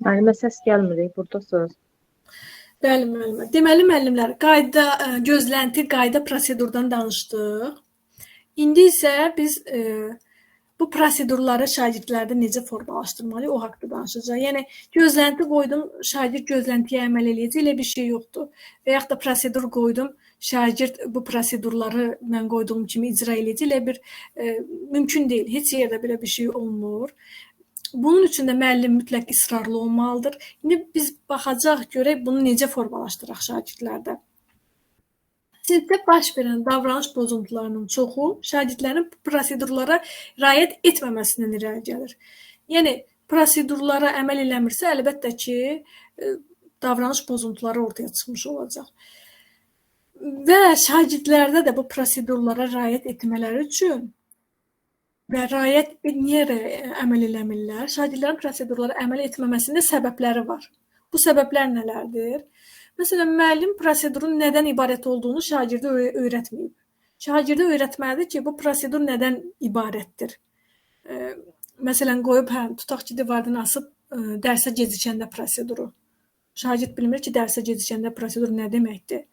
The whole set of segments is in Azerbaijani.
Müəllimə səs gəlmir, burdasınız. Bəli, müəllimə. Deməli, müəllimlər, gözlənti, qayda, prosedurdan danışdıq. İndi isə biz bu prosedurları şagirdlərdə necə formalaşdırmalıyıq, o haqqda danışacağıq. Yəni, gözlənti qoydum, şagird gözləntiyə əməl eləyəcək, elə bir şey yoxdur. Və yaxud da prosedur qoydum, şagird bu prosedurları mən qoyduğum kimi icra eləyəcək, elə bir mümkün deyil. Heç yerdə belə bir şey olmur. Bunun üçün də müəllim mütləq israrlı olmalıdır. İndi biz baxacaq, görək bunu necə formalaşdıraq şagirdlərdə. Sinifdə baş verən davranış pozuntularının çoxu şagirdlərin prosedurlara riayət etməməsindən irəli gəlir. Yəni, prosedurlara əməl eləmirsə, əlbəttə ki, davranış pozuntuları ortaya çıxmış olacaq. Və şagirdlərdə də bu prosedurlara riayət etmələri üçün və niyə əməl eləmirlər? Şagirdlərin prosedurlara əməl etməməsində səbəbləri var. Bu səbəblər nələrdir? Məsələn, müəllim prosedurun nədən ibarət olduğunu şagirdə öyrətməyib. Şagirdə öyrətməlidir ki, bu prosedur nədən ibarətdir. Məsələn, qoyub, tutaq ki, divardan asıb dərsə gecikəndə proseduru. Şagird bilmir ki, dərsə gecikəndə prosedur nə deməkdir.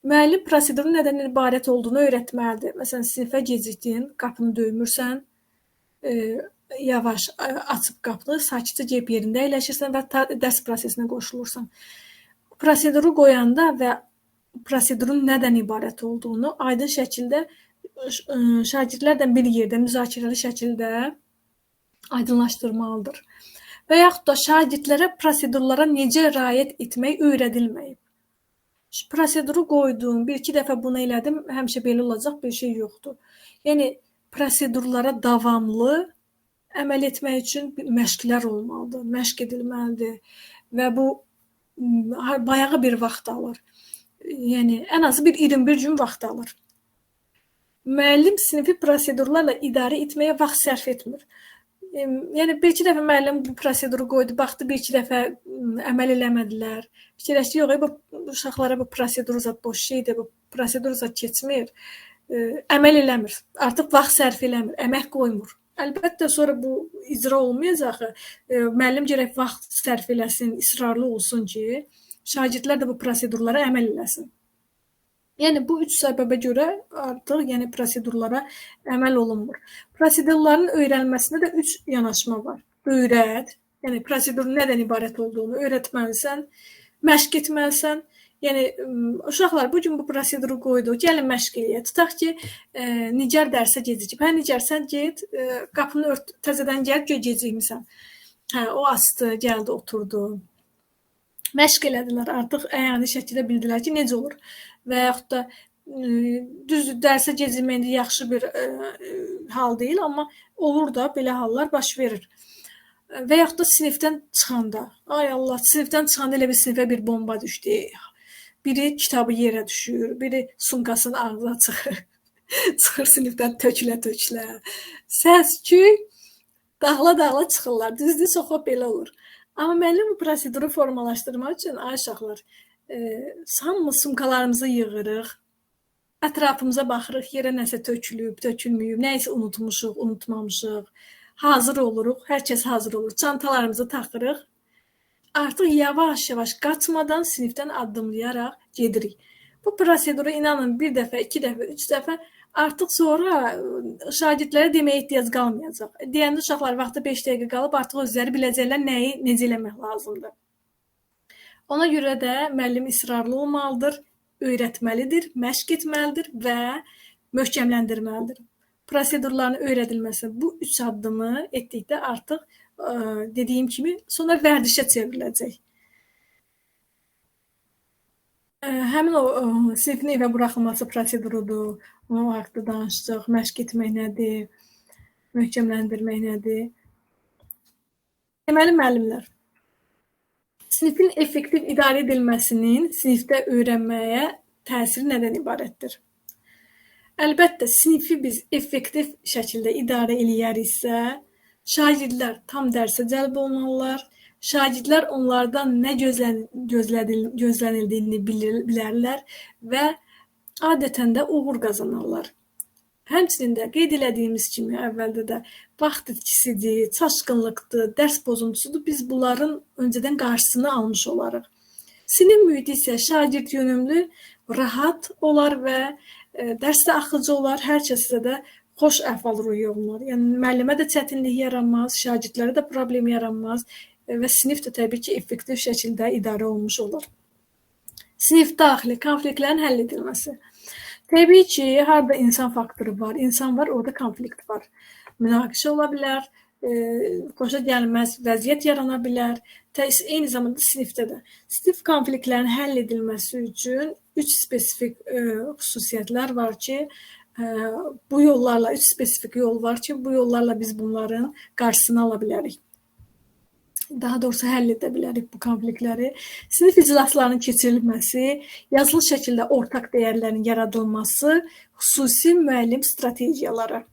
Müəllim prosedurun nədən ibarət olduğunu öyrətməlidir. Məsələn, sinifə gecikdin, qapını döymürsən, yavaş açıb qapını, sakitcə gəlib yerində əyləşirsən və dərs prosesinə qoşulursan. Proseduru qoyanda və prosedurun nədən ibarət olduğunu aydın şəkildə şagirdlərlə bir yerdə müzakirəli şəkildə aydınlaşdırmalıdır. Və yaxud da şagirdlərə prosedurlara necə riayət etmək öyrədilməyib. Proseduru qoydum, bir-iki dəfə bunu elədim, həmişə belə olacaq bir şey yoxdur. Yəni, prosedurlara davamlı əməl etmək üçün məşqlər olmalıdır, məşq edilməlidir və bu bayağı bir vaxt alır. Yəni, ən azı bir 21 gün vaxt alır. Müəllim sinifi prosedurlarla idarə etməyə vaxt sərf etmir. Yəni, bir-iki dəfə müəllim bu proseduru qoydu, baxdı, bir-iki dəfə əməl eləmədilər. Fikirləşdi, yox, bu uşaqlara bu prosedur zat boş şeydir, bu prosedur zat keçmir, əməl eləmir, artıq vaxt sərf eləmir, əmək qoymur. Əlbəttə, sonra bu icra olmayacaq, müəllim gərək vaxt sərf eləsin, israrlı olsun ki, şagirdlər də bu prosedurlara əməl eləsin. Yəni, bu üç səbəbə görə artıq prosedurlara əməl olunmur. Prosedurların öyrənilməsində də üç yanaşma var. Öyrət, yəni prosedurun nədən ibarət olduğunu öyrətməlisən, məşq etməlisən. Yəni, uşaqlar, bugün bu proseduru qoydu, gəlin məşq eləyək. Tutaq ki, Nigar dərsə gecikib. Nigar, sən get, qapını ört, təzədən gəl, gecikmirsən. O açdı, gəldi, oturdu. Məşq elədilər, artıq əyani şəkildə bildilər ki, necə olur. Və yaxud da düzdür, dərsə gecikmək yaxşı bir hal deyil, amma olur da, belə hallar baş verir. Və yaxud da sinifdən çıxanda, ay Allah, sinifdən çıxanda elə bir sinifə bir bomba düşdü. Biri kitabı yerə düşür, biri sumkasının ağzına çıxır. Çıxır sinifdən tökülə-tökülə. Səs-küy, dağla-dağla çıxırlar. Düzdür, çox belə olur. Amma müəllim bu proseduru formalaşdırmaq üçün, ay uşaqlar, hamımız sumkalarımızı yığırıq, ətrafımıza baxırıq, yerə nəsə tökülüb, tökülməyib, nəyisə unutmuşuq, unutmamışıq, hazır oluruq, hər kəs hazır olur, çantalarımızı taxırıq, artıq yavaş-yavaş qaçmadan sinifdən addımlayaraq gedirik. Bu proseduru inanın bir dəfə, iki dəfə, üç dəfə artıq sonra şagirdlərə deməyə ehtiyac qalmayacaq. Deyəndə uşaqlar vaxtda 5 dəqiqə qalıb artıq özləri biləcəklər nəyi necə eləmək lazımdır. Ona görə də müəllim israrlı olmalıdır, öyrətməlidir, məşq etməlidir və möhkəmləndirməlidir. Prosedurların öyrədilməsi bu üç addımı etdikdə artıq dediyim kimi sonra vərdişə çevriləcək. Həmin o sinifin evə buraxılması prosedurudur, onun haqqında danışacaq, məşq etmək nədir, möhkəmləndirmək nədir. Deməli, müəllimlər, sinifin effektiv idarə edilməsinin sinifdə öyrənməyə təsiri nədən ibarətdir? Əlbəttə, sinifi biz effektiv şəkildə idarə eləyəriksə, şagirdlər tam dərsə cəlb olmalılar, şagirdlər onlardan nə gözlənildiyini bilərlər və adətən də uğur qazanırlar. Həmçinin də qeyd elədiyimiz kimi əvvəldə də vaxt itkisidir, çaşqınlıqdır, dərs pozuntusudur. Biz bunların öncədən qarşısını almış olarıq. Sinif mühiti isə şagird yönümlü, rahat olar və dərsdə axıcı olar, hər kəsə də xoş əhval-ruhiyyə olunur. Yəni müəllimə də çətinlik yaranmaz, şagirdlərə də problem yaranmaz və sinif də təbii ki, effektiv şəkildə idarə olunmuş olur. Sinif daxili konfliktlərin həll edilməsi. Təbii ki, harada insan faktoru var, insan var, orada konflikt var. Münaqişə ola bilər, xoşa gəlməz vəziyyət yarana bilər. Eyni zamanda sinifdə də. Sinif konfliktlərin həll edilməsi üçün 3 spesifik xüsusiyyətlər var ki, bu yollarla, 3 spesifik yol var ki, bu yollarla biz bunların qarşısını ala bilərik. Daha doğrusu həll edə bilərik bu konfliktləri. Sinif iclaslarının keçirilməsi, yazılı şəkildə ortaq dəyərlərin yaradılması, xüsusi müəllim strategiyaları.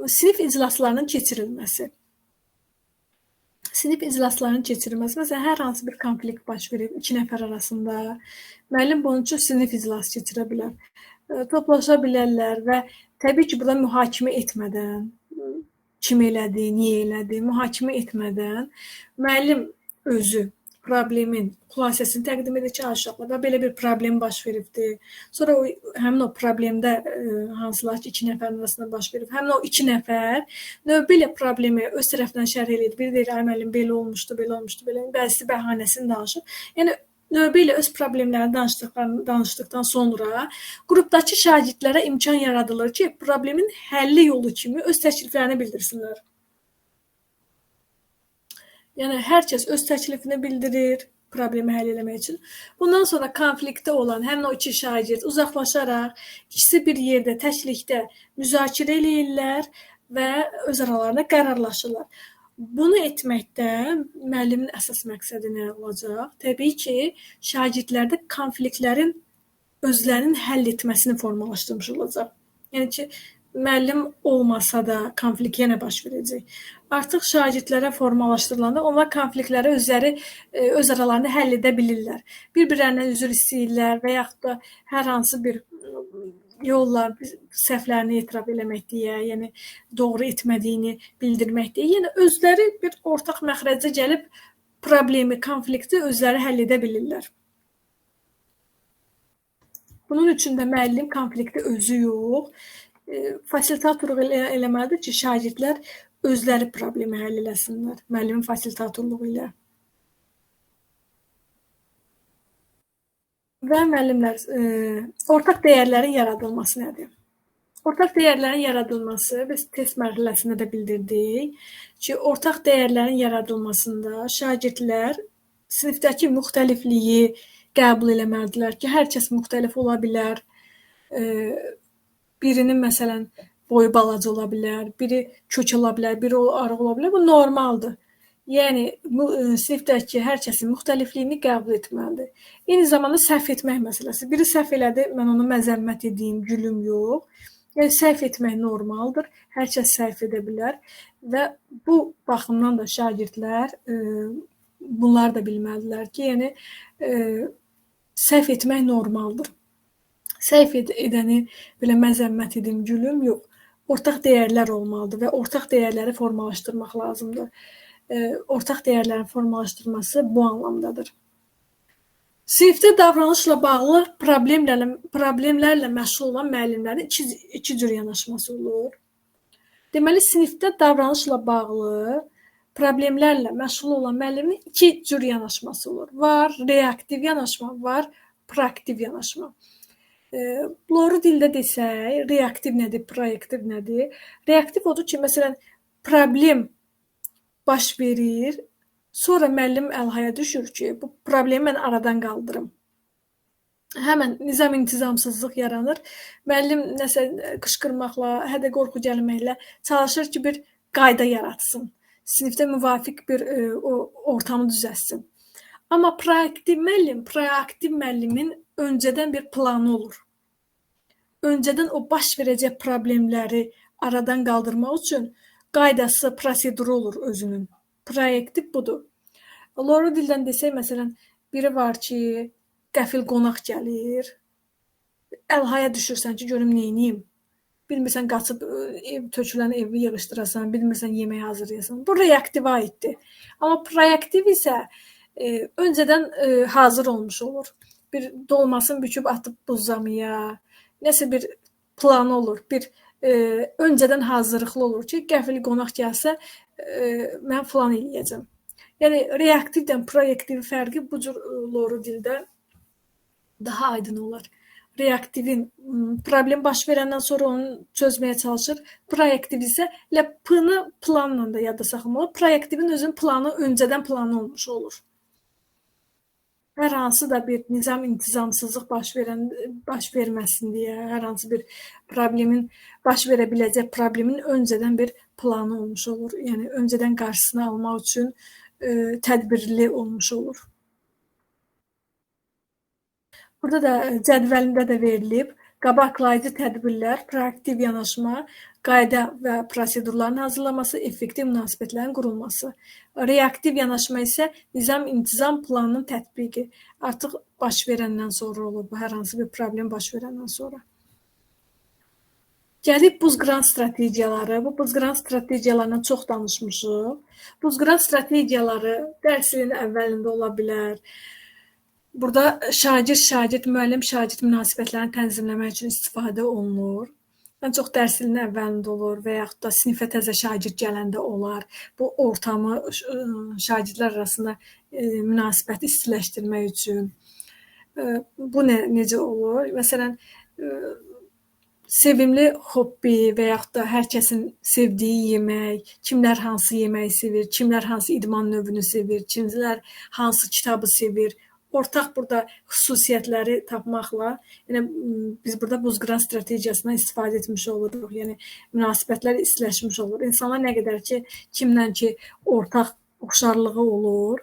Sinif iclaslarının keçirilməsi. Sinif iclaslarının keçirilməsi, məsələn, hər hansı bir konflikt baş verib 2 nəfər arasında, müəllim bunun üçün sinif iclası keçirə bilər. Toplaşa bilərlər və təbii ki, burada mühakimə etmədən, kim elədi, niyə elədi, mühakimə etmədən müəllim özü problemin xülasəsini təqdim edir ki, uşaqlar belə bir problem baş veribdi. Sonra həmin o problemdə hansılar ki, 2 nəfərin arasında baş verib, həmin o 2 nəfər növbə ilə problemi öz tərəfindən şərh edir. Biri deyir, ay müəllim belə olmuşdu, belə, bəzisi bəhanəsini danışır. Yəni növbə ilə öz problemlərini danışdıqdan sonra qrupdakı şagirdlərə imkan yaradılır ki, problemin həlli yolu kimi öz təkliflərini bildirsinlər. Yəni, hər kəs öz təklifini bildirir problemi həll eləmək üçün. Bundan sonra konfliktdə olan həmin o 2 şagird uzaqlaşaraq ikisi bir yerdə, təklikdə müzakirə eləyirlər və öz aralarında qərarlaşırlar. Bunu etməkdə müəllimin əsas məqsədi nə olacaq? Təbii ki, şagirdlərdə konfliktlərin özlərinin həll etməsini formalaşdırmış olacaq. Yəni ki, müəllim olmasa da konflikt yenə baş verəcək. Artıq şagirdlərə formalaşdırılanda onlar konfliktləri özləri öz aralarında həll edə bilirlər. Bir-birlərindən üzr istəyirlər və yaxud da hər hansı bir yolla səhvlərini etiraf eləmək deyə, yəni doğru etmədiyini bildirmək deyə, yəni özləri bir ortaq məxrəcə gəlib problemi, konflikti özləri həll edə bilirlər. Bunun üçün də müəllim konflikti özü yox, fasilitatorluq eləməlidir ki, şagirdlər özləri problemi həll eləsinlər, müəllimin fasilitatorluğu ilə. Və müəllimlər, ortaq dəyərlərin yaradılması nədir? Ortaq dəyərlərin yaradılması, biz test mərhələsində də bildirdik ki, ortaq dəyərlərin yaradılmasında şagirdlər sinifdəki müxtəlifliyi qəbul eləməlidirlər ki, hər kəs müxtəlif ola bilər. Birinin, məsələn, boyu balaca ola bilər, biri kök ola bilər, biri arıq ola bilər. Bu normaldır. Yəni, sinifdəki hər kəsin müxtəlifliyini qəbul etməlidir. Eyni zamanda səhv etmək məsələsi. Biri səhv elədi, mən onu məzəmmət edeyim, gülüm yox. Yəni, səhv etmək normaldır. Hər kəs səhv edə bilər və bu baxımdan da şagirdlər bunlar da bilməlidirlər ki, yəni, səhv etmək normaldır. Səhv edəni belə məzəmmət edim, gülüm yox. Ortaq dəyərlər olmalıdır və ortaq dəyərləri formalaşdırmaq lazımdır. Ortaq dəyərlərin formalaşdırması bu anlamdadır. Sinifdə davranışla bağlı problemlərlə məşğul olan müəllimlərin iki cür yanaşması olur. Deməli, sinifdə davranışla bağlı problemlərlə məşğul olan müəllimin 2 cür yanaşması olur. Var reaktiv yanaşma, var proaktiv yanaşma. Loru dildə desək, reaktiv nədir, proaktiv nədir? Reaktiv odur ki, məsələn, problem baş verir, sonra müəllim əlhaya düşür ki, bu problemi mən aradan qaldırım. Həmən nizam-intizamsızlıq yaranır. Müəllim nəsə qışqırmaqla, hədə qorxu gəlməklə çalışır ki, bir qayda yaratsın. Sinifdə müvafiq bir ortamı düzəltsin. Amma proaktiv müəllimin öncədən bir planı olur. Öncədən o baş verəcək problemləri aradan qaldırmaq üçün qaydası, proseduru olur özünün. Proaktiv budur. Loru dildən desək, məsələn, biri var ki, qəfil qonaq gəlir, əlhaya düşürsən ki, görüm neyniyim. bilmirsən qaçıb ev tökülən evi yığışdırasan, bilmirsən yemək hazırlayasan. Bu reaktiv aiddir. Amma proaktiv isə öncədən hazır olmuş olur. Bir dolmasını büküb atıb buzlamaya, nəsə bir planı olur, bir öncədən hazırlıqlı olur ki, qəfil qonaq gəlsə mən falan eləyəcəm. Yəni reaktivdən proaktiv fərqi bu cür loru dildə daha aydın olar. Reaktivin problem baş verəndən sonra onu çözməyə çalışır. Proaktiv isə P-ni planla da yadda saxlamalı. Proaktivin özünün planı öncədən planı olmuş olur. Hər hansı da bir nizam intizamsızlıq baş verməsin deyə, hər hansı bir problemin baş verə biləcək problemin öncədən bir planı olmuş olur. Yəni öncədən qarşısını almaq üçün tədbirli olmuş olur. Burada da cədvəlində də verilib. Qabaqlayıcı tədbirlər, proaktiv yanaşma, qayda və prosedurların hazırlanması, effektiv münasibətlərin qurulması. Reaktiv yanaşma isə nizam-intizam planının tətbiqi. Artıq baş verəndən sonra olur bu, hər hansı bir problem baş verəndən sonra. Gəlib buzqıran strategiyaları. Bu buzqıran strategiyalarından çox danışmışıq. Buzqıran strategiyaları dərs ilinin əvvəlində ola bilər. Burada şagird, müəllim-şagird münasibətlərini tənzimləmək üçün istifadə olunur. Ən çox dərs ilinin əvvəlində olur və yaxud da sinifə təzə şagird gələndə olar. Bu ortamı şagirdlər arasında münasibəti istiləşdirmək üçün. Bu necə olur? Məsələn, sevimli hobbi və yaxud da hər kəsin sevdiyi yemək, kimlər hansı yeməyi sevir, kimlər hansı idman növünü sevir, kimlər hansı kitabı sevir. Ortaq burada xüsusiyyətləri tapmaqla, yəni biz burada buzqıran strategiyasından istifadə etmiş oluruq. Yəni münasibətlər istiləşmiş olur. İnsanlar nə qədər ki, kimlə ki ortaq oxşarlığı olur,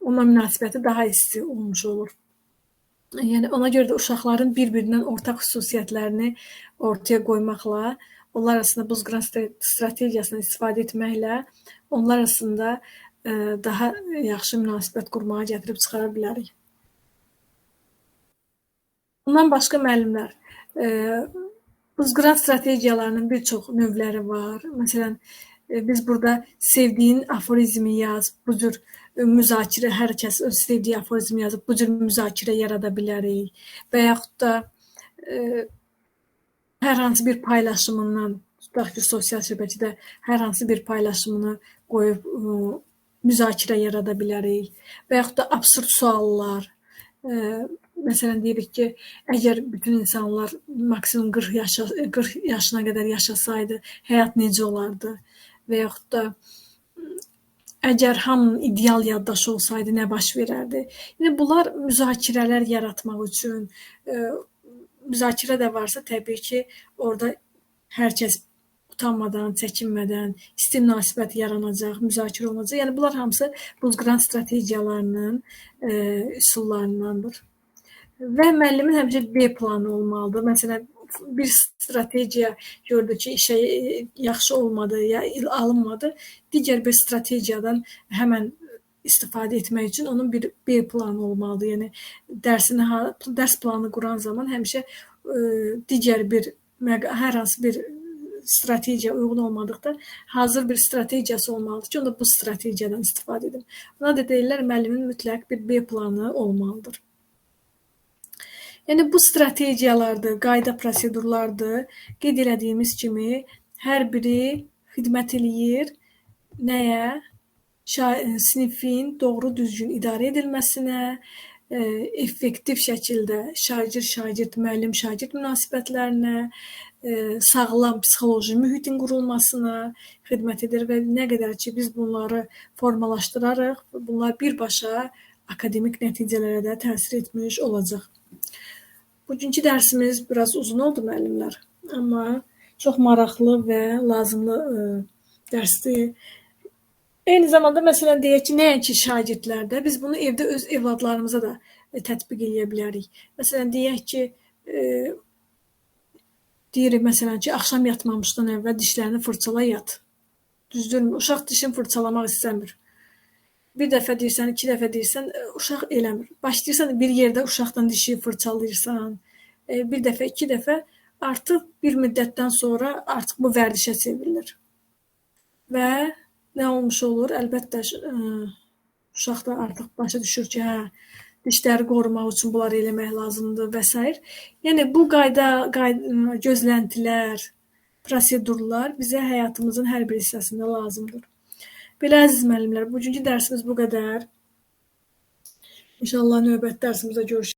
onunla münasibəti daha isti olmuş olur. Yəni ona görə də uşaqların bir-birindən ortaq xüsusiyyətlərini ortaya qoymaqla, onlar arasında buzqıran strategiyasından istifadə etməklə onlar arasında daha yaxşı münasibət qurmağa gətirib çıxara bilərik. Bundan başqa müəllimlər, buzqıran strategiyalarının bir çox növləri var. Məsələn, biz burada sevdiyin aforizmi yaz, bu cür müzakirə, hər kəs öz sevdiyi aforizmi yazıb, bu cür müzakirə yarada bilərik. Və yaxud da hər hansı bir paylaşımından, tutaq ki, sosial şəbəkədə hər hansı bir paylaşımını qoyub müzakirə yarada bilərik. Və yaxud da absurd suallar. Məsələn, deyirik ki, əgər bütün insanlar maksimum 40 yaşına qədər yaşasaydı, həyat necə olardı? Və yaxud da əgər hamının ideal yaddaşı olsaydı, nə baş verərdi? Yəni, bunlar müzakirələr yaratmaq üçün, müzakirə də varsa, təbii ki, orada hər kəs utanmadan, çəkinmədən, isti münasibət yaranacaq, müzakirə olunacaq. Yəni, bunlar hamısı buzqıran strategiyalarının üsullarındandır. Və müəllimin həmişə B planı olmalıdır. Məsələn, bir strategiya gördü ki, işə yaxşı olmadı, ya alınmadı, digər bir strategiyadan həmən istifadə etmək üçün onun bir B planı olmalıdır. Yəni, dərs planı quran zaman həmişə digər bir, hər hansı bir strategiya uyğun olmadıqda hazır bir strategiyası olmalıdır ki, onda bu strategiyadan istifadə edin. Buna da deyirlər, müəllimin mütləq bir B planı olmalıdır. Yəni, bu strategiyalardır, qayda prosedurlardır. Qeyd elədiyimiz kimi, hər biri xidmət eləyir nəyə? Sinifin doğru düzgün idarə edilməsinə, effektiv şəkildə şagird, müəllim-şagird münasibətlərinə, sağlam psixoloji mühitin qurulmasına xidmət edir və nə qədər ki, biz bunları formalaşdırarıq, bunlar birbaşa akademik nəticələrə də təsir etmiş olacaq. Bugünkü dərsimiz biraz uzun oldu müəllimlər, amma çox maraqlı və lazımlı dərsdir. Eyni zamanda, məsələn, deyək ki, nəinki şagirdlərdə, biz bunu evdə öz evladlarımıza da tətbiq edə bilərik. Məsələn, deyək ki, deyirik, məsələn ki, axşam yatmamışdan əvvəl dişlərini fırçala yat. Düzdürmü? Uşaq dişini fırçalamaq istəmir. Bir dəfə deyirsən, 2 dəfə deyirsən, uşaq eləmir. Başlayırsan bir yerdə uşaqdan dişi fırçalayırsan, bir dəfə, 2 dəfə artıq bir müddətdən sonra artıq bu vərdişə çevrilir. Və nə olmuş olur? Əlbəttə uşaq da artıq başa düşür ki, hə, dişləri qorumaq üçün bunları eləmək lazımdır və s. Yəni bu gözləntilər, prosedurlar bizə həyatımızın hər bir hissəsində lazımdır. Belə əziz müəllimlər, bugünkü dərsimiz bu qədər. İnşallah növbəti dərsimizdə görüşürük.